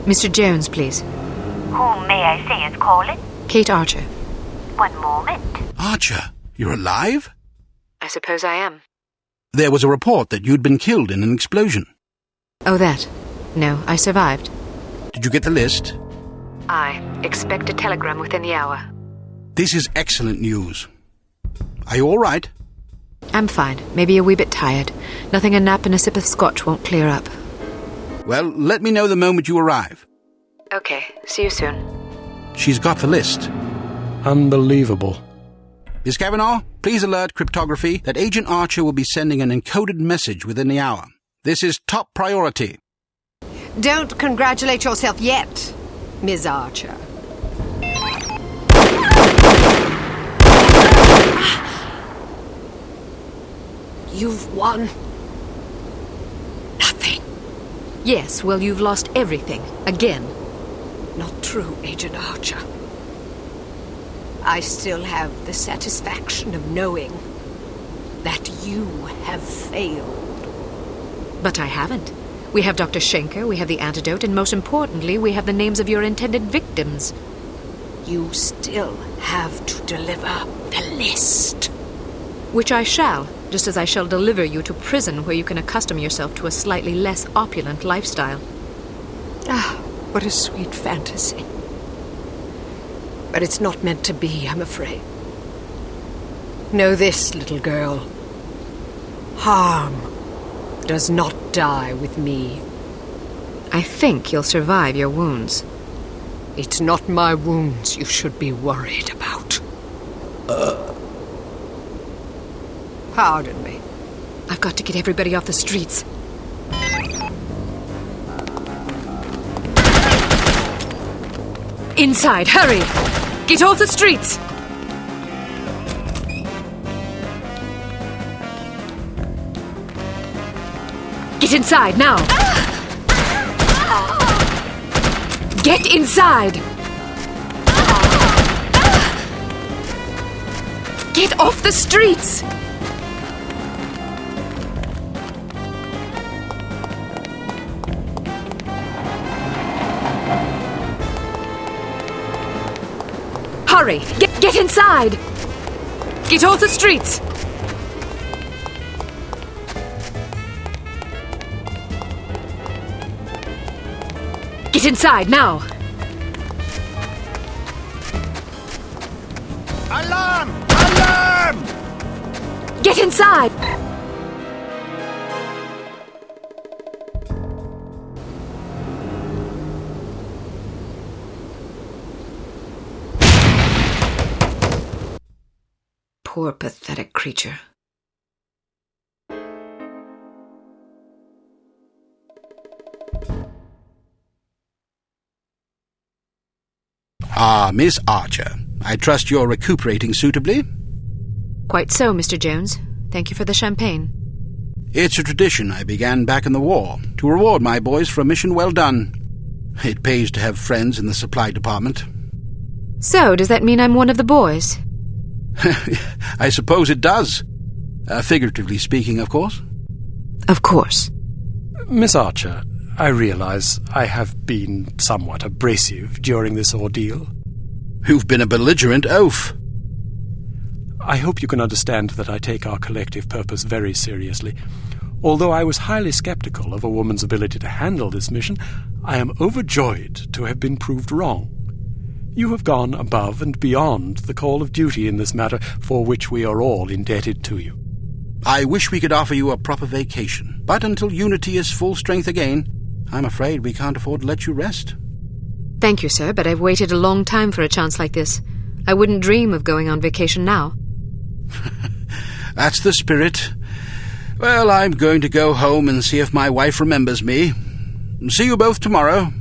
Mr. Jones, please. Whom may I say is calling? Kate Archer. One moment. Archer, you're alive? I suppose I am. There was a report that you'd been killed in an explosion. Oh, that. No, I survived. Did you get the list? I expect a telegram within the hour. This is excellent news. Are you all right? I'm fine. Maybe a wee bit tired. Nothing a nap and a sip of scotch won't clear up. Well, let me know the moment you arrive. Okay, see you soon. She's got the list. Unbelievable. Miss Kavanaugh, please alert cryptography that Agent Archer will be sending an encoded message within the hour. This is top priority. Don't congratulate yourself yet, Ms. Archer. You've won nothing. Yes, well, you've lost everything. Again. Not true, Agent Archer. I still have the satisfaction of knowing that you have failed. But I haven't. We have Dr. Schenker, we have the antidote, and most importantly, we have the names of your intended victims. You still have to deliver the list. Which I shall, just as I shall deliver you to prison where you can accustom yourself to a slightly less opulent lifestyle. Ah, what a sweet fantasy. But it's not meant to be, I'm afraid. Know this, little girl. Harm does not die with me. I think you'll survive your wounds. It's not my wounds you should be worried about. Pardon me. I've got to get everybody off the streets. Inside, hurry! Get off the streets! Get inside, now! Get inside! Get off the streets! Hurry! Get inside! Get off the streets! Get inside, now! Alarm! Alarm! Get inside! Poor, pathetic creature. Ah, Miss Archer. I trust you're recuperating suitably? Quite so, Mr. Jones. Thank you for the champagne. It's a tradition I began back in the war, to reward my boys for a mission well done. It pays to have friends in the supply department. So, does that mean I'm one of the boys? I suppose it does. Figuratively speaking, of course. Of course. Miss Archer, I realize I have been somewhat abrasive during this ordeal. You've been a belligerent oaf. I hope you can understand that I take our collective purpose very seriously. Although I was highly skeptical of a woman's ability to handle this mission, I am overjoyed to have been proved wrong. You have gone above and beyond the call of duty in this matter, for which we are all indebted to you. I wish we could offer you a proper vacation, but until Unity is full strength again, I'm afraid we can't afford to let you rest. Thank you, sir, but I've waited a long time for a chance like this. I wouldn't dream of going on vacation now. That's the spirit. Well, I'm going to go home and see if my wife remembers me. See you both tomorrow.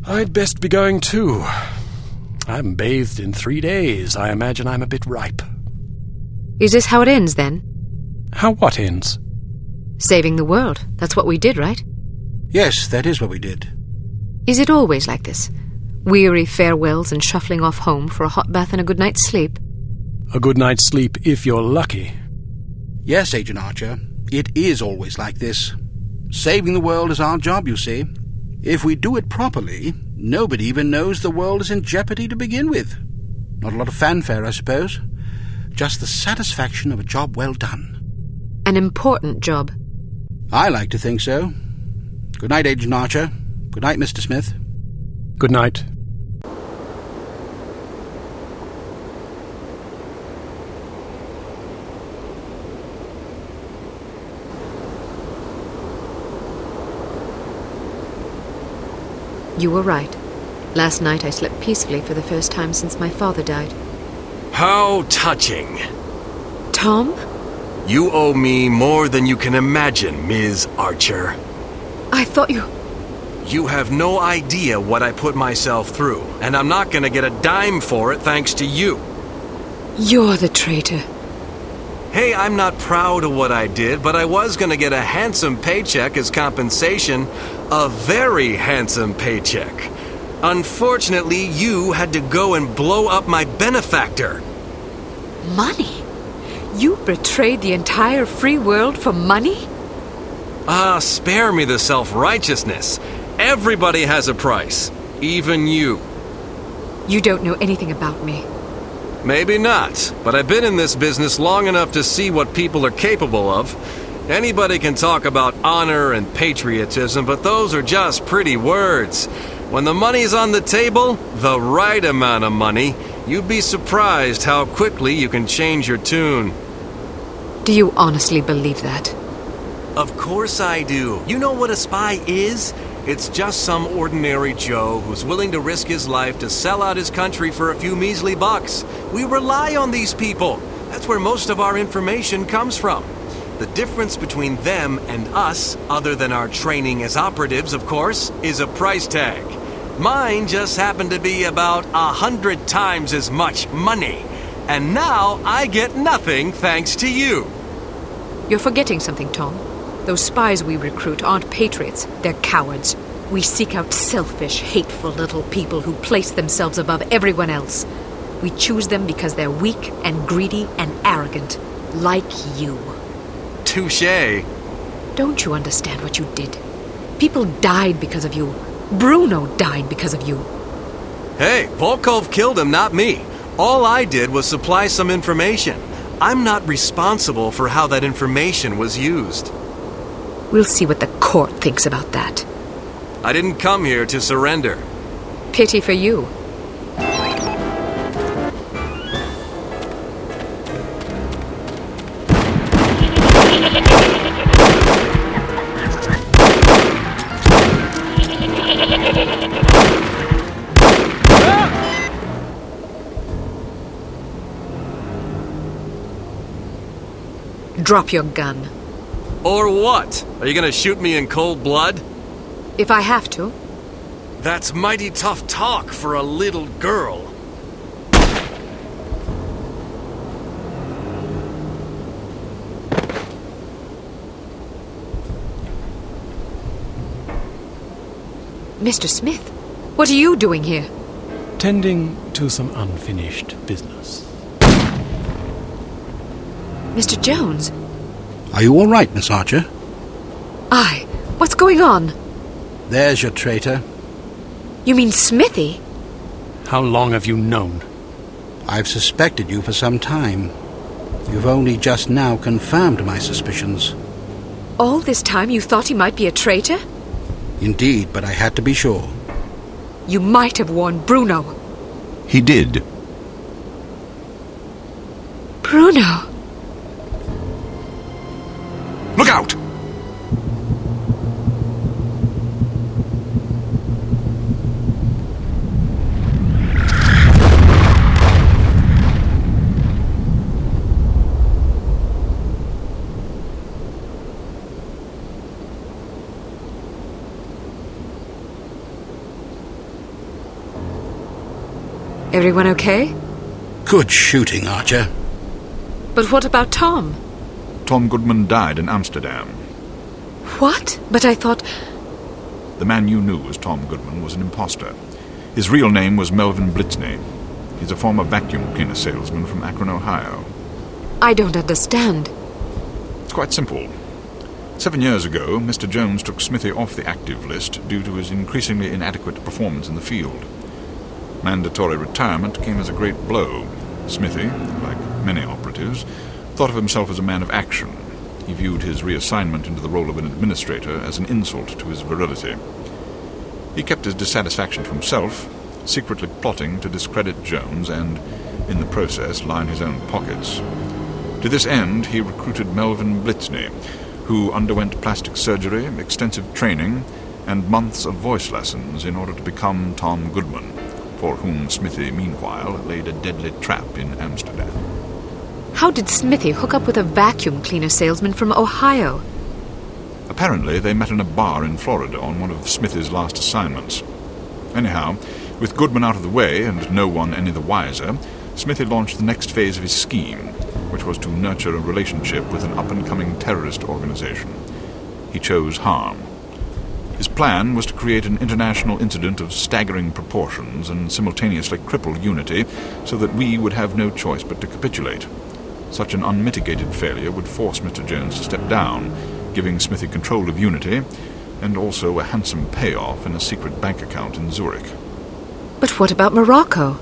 I'd best be going too. I'm bathed in 3 days. I imagine I'm a bit ripe. Is this how it ends, then? How what ends? Saving the world. That's what we did, right? Yes, that is what we did. Is it always like this? Weary farewells and shuffling off home for a hot bath and a good night's sleep? A good night's sleep if you're lucky. Yes, Agent Archer, it is always like this. Saving the world is our job, you see. If we do it properly, nobody even knows the world is in jeopardy to begin with. Not a lot of fanfare, I suppose. Just the satisfaction of a job well done. An important job. I like to think so. Good night, Agent Archer. Good night, Mr. Smith. Good night. You were right. Last night I slept peacefully for the first time since my father died. How touching. Tom? You owe me more than you can imagine, Ms. Archer. I thought you... You have no idea what I put myself through, and I'm not gonna get a dime for it thanks to you. You're the traitor. Hey, I'm not proud of what I did, but I was gonna get a handsome paycheck as compensation. A very handsome paycheck. Unfortunately, you had to go and blow up my benefactor. Money? You betrayed the entire free world for money? Ah, spare me the self-righteousness. Everybody has a price. Even you. You don't know anything about me. Maybe not, but I've been in this business long enough to see what people are capable of. Anybody can talk about honor and patriotism, but those are just pretty words. When the money's on the table, the right amount of money, you'd be surprised how quickly you can change your tune. Do you honestly believe that? Of course I do. You know what a spy is? It's just some ordinary Joe who's willing to risk his life to sell out his country for a few measly bucks. We rely on these people. That's where most of our information comes from. The difference between them and us, other than our training as operatives, of course, is a price tag. Mine just happened to be about 100 times as much money. And now I get nothing thanks to you. You're forgetting something, Tom. Those spies we recruit aren't patriots, they're cowards. We seek out selfish, hateful little people who place themselves above everyone else. We choose them because they're weak and greedy and arrogant, like you. Touché. Don't you understand what you did? People died because of you. Bruno died because of you. Hey, Volkov killed him, not me. All I did was supply some information. I'm not responsible for how that information was used. We'll see what the court thinks about that. I didn't come here to surrender. Pity for you. Drop your gun. Or what? Are you gonna shoot me in cold blood? If I have to. That's mighty tough talk for a little girl. Mr. Smith, what are you doing here? Tending to some unfinished business. Mr. Jones? Are you all right, Miss Archer? Aye. What's going on? There's your traitor. You mean Smithy? How long have you known? I've suspected you for some time. You've only just now confirmed my suspicions. All this time you thought he might be a traitor? Indeed, but I had to be sure. You might have warned Bruno. He did. Bruno? Look out! Everyone okay? Good shooting, Archer. But what about Tom? Tom Goodman died in Amsterdam. What? But I thought... The man you knew as Tom Goodman was an imposter. His real name was Melvin Blitzney. He's a former vacuum cleaner salesman from Akron, Ohio. I don't understand. It's quite simple. 7 years ago, Mr. Jones took Smithy off the active list due to his increasingly inadequate performance in the field. Mandatory retirement came as a great blow. Smithy, like many operatives, thought of himself as a man of action. He viewed his reassignment into the role of an administrator as an insult to his virility. He kept his dissatisfaction to himself, secretly plotting to discredit Jones and, in the process, line his own pockets. To this end, he recruited Melvin Blitzney, who underwent plastic surgery, extensive training, and months of voice lessons in order to become Tom Goodman, for whom Smithy, meanwhile, laid a deadly trap in Amsterdam. How did Smithy hook up with a vacuum cleaner salesman from Ohio? Apparently, they met in a bar in Florida on one of Smithy's last assignments. Anyhow, with Goodman out of the way and no one any the wiser, Smithy launched the next phase of his scheme, which was to nurture a relationship with an up-and-coming terrorist organization. He chose harm. His plan was to create an international incident of staggering proportions and simultaneously cripple Unity so that we would have no choice but to capitulate. Such an unmitigated failure would force Mr. Jones to step down, giving Smithy control of Unity and also a handsome payoff in a secret bank account in Zurich. But what about Morocco?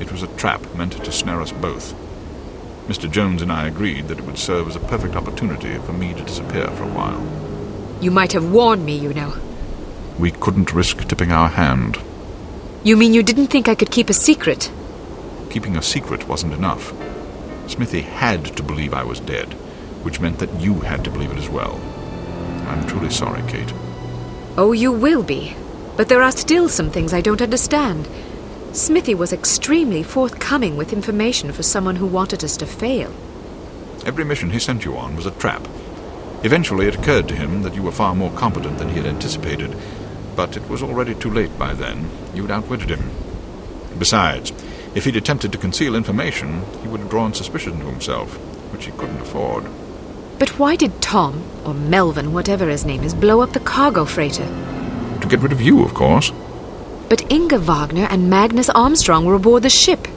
It was a trap meant to snare us both. Mr. Jones and I agreed that it would serve as a perfect opportunity for me to disappear for a while. You might have warned me, you know. We couldn't risk tipping our hand. You mean you didn't think I could keep a secret? Keeping a secret wasn't enough. Smithy had to believe I was dead, which meant that you had to believe it as well. I'm truly sorry, Kate. Oh, you will be. But there are still some things I don't understand. Smithy was extremely forthcoming with information for someone who wanted us to fail. Every mission he sent you on was a trap. Eventually it occurred to him that you were far more competent than he had anticipated, but it was already too late by then. You'd outwitted him. Besides, if he'd attempted to conceal information, he would have drawn suspicion to himself, which he couldn't afford. But why did Tom, or Melvin, whatever his name is, blow up the cargo freighter? To get rid of you, of course. But Inga Wagner and Magnus Armstrong were aboard the ship.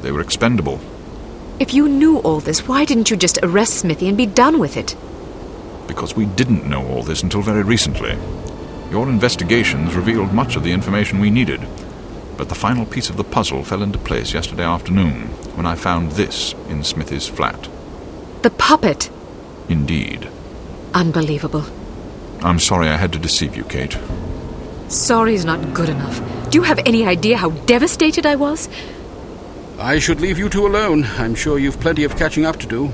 They were expendable. If you knew all this, why didn't you just arrest Smithy and be done with it? Because we didn't know all this until very recently. Your investigations revealed much of the information we needed. But the final piece of the puzzle fell into place yesterday afternoon, when I found this in Smithy's flat. The puppet? Indeed. Unbelievable. I'm sorry I had to deceive you, Kate. Sorry's not good enough. Do you have any idea how devastated I was? I should leave you two alone. I'm sure you've plenty of catching up to do.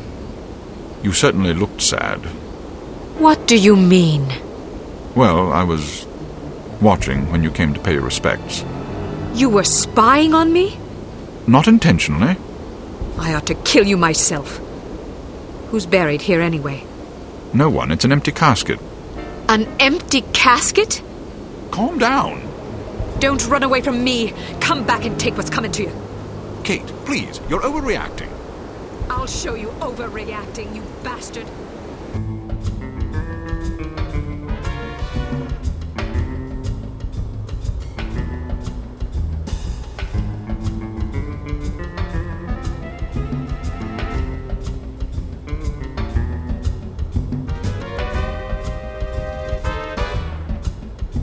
You certainly looked sad. What do you mean? Well, I was watching when you came to pay your respects. You were spying on me? Not intentionally. I ought to kill you myself. Who's buried here anyway? No one. It's an empty casket. An empty casket? Calm down. Don't run away from me. Come back and take what's coming to you. Kate, please. You're overreacting. I'll show you overreacting, you bastard.